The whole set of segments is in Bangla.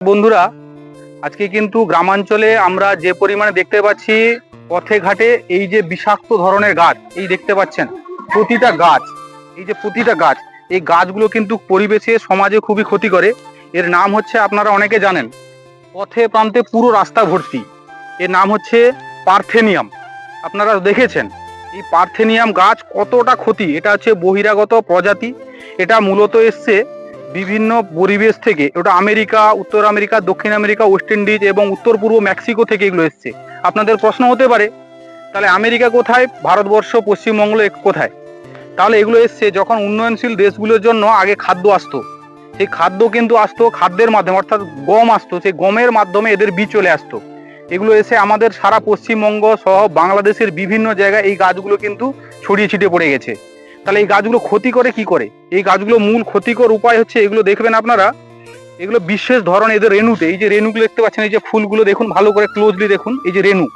বন্ধুরা, আজকে কিন্তু গ্রামাঞ্চলে আমরা যে পরিমাণে দেখতে পাচ্ছি পথে ঘাটে এই যে বিষাক্ত ধরনের গাছ এই দেখতে পাচ্ছেন, প্রতিটা গাছ, এই যে প্রতিটা গাছ, এই গাছগুলো কিন্তু পরিবেশে সমাজে খুবই ক্ষতি করে। এর নাম হচ্ছে, আপনারা অনেকে জানেন, পথে প্রান্তে পুরো রাস্তা ভর্তি, এর নাম হচ্ছে পার্থেনিয়াম। আপনারা দেখেছেন এই পার্থেনিয়াম গাছ কতটা ক্ষতি। এটা হচ্ছে বহিরাগত প্রজাতি, এটা মূলত এসছে বিভিন্ন পরিবেশ থেকে। ওটা আমেরিকা, উত্তর আমেরিকা, দক্ষিণ আমেরিকা, ওয়েস্ট ইন্ডিজ এবং উত্তর পূর্ব মেক্সিকো থেকে এগুলো এসছে। আপনাদের প্রশ্ন হতে পারে, তাহলে আমেরিকা কোথায়, ভারতবর্ষ পশ্চিমবঙ্গ কোথায়? তাহলে এগুলো এসছে যখন উন্নয়নশীল দেশগুলোর জন্য আগে খাদ্য আসতো, সেই খাদ্য কিন্তু আসতো খাদ্যের মাধ্যমে, অর্থাৎ গম আসতো, সেই গমের মাধ্যমে এদের বীজ চলে আসতো। এগুলো এসে আমাদের সারা পশ্চিমবঙ্গ সহ বাংলাদেশের বিভিন্ন জায়গায় এই গাছগুলো কিন্তু ছড়িয়ে ছিটিয়ে পড়ে গেছে। তাহলে এই গাছগুলো ক্ষতি করে কি করে? এই গাছগুলো মূল ক্ষতিকর উপায় হচ্ছে, এগুলো দেখবেন আপনারা, এগুলো বিশেষ ধরনের এদের রেণুতে, এই যে রেণুগুলো দেখতে পাচ্ছেন, এই যে ফুলগুলো দেখুন, ভালো করে ক্লোজলি দেখুন, এই যে রেণু,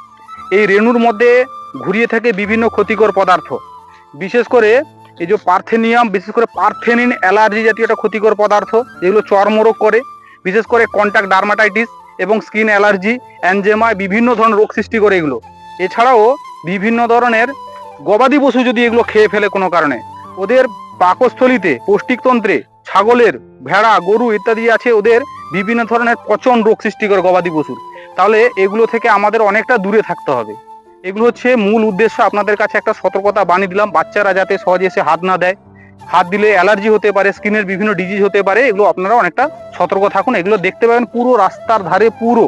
এই রেণুর মধ্যে ঘুরিয়ে থাকে বিভিন্ন ক্ষতিকর পদার্থ। বিশেষ করে এই যে পার্থেনিয়াম, বিশেষ করে পার্থেনিন অ্যালার্জি জাতীয় একটা ক্ষতিকর পদার্থ, যেগুলো চর্মরোগ করে, বিশেষ করে কন্টাক্ট ডার্মাটাইটিস এবং স্কিন অ্যালার্জি, অ্যানজেমা, বিভিন্ন ধরনের রোগ সৃষ্টি করে এগুলো। এছাড়াও বিভিন্ন ধরনের গবাদি পশু যদি এগুলো খেয়ে ফেলে কোনো কারণে, ওদের পাকস্থলিতে, পৌষ্টিকতন্ত্রে, ছাগলের, ভেড়া, গরু ইত্যাদি আছে, ওদের বিভিন্ন ধরনের পচন রোগ সৃষ্টি করে গবাদি পশুর। তাহলে এগুলো থেকে আমাদের অনেকটা দূরে থাকতে হবে। এগুলো হচ্ছে মূল উদ্দেশ্য। আপনাদের কাছে একটা সতর্কতা বানিয়ে দিলাম, বাচ্চারা যাতে সহজে এসে হাত না দেয়। হাত দিলে অ্যালার্জি হতে পারে, স্কিনের বিভিন্ন ডিজিজ হতে পারে, এগুলো আপনারা অনেকটা সতর্ক থাকুন। এগুলো দেখতে পাবেন পুরো রাস্তার ধারে, পুরো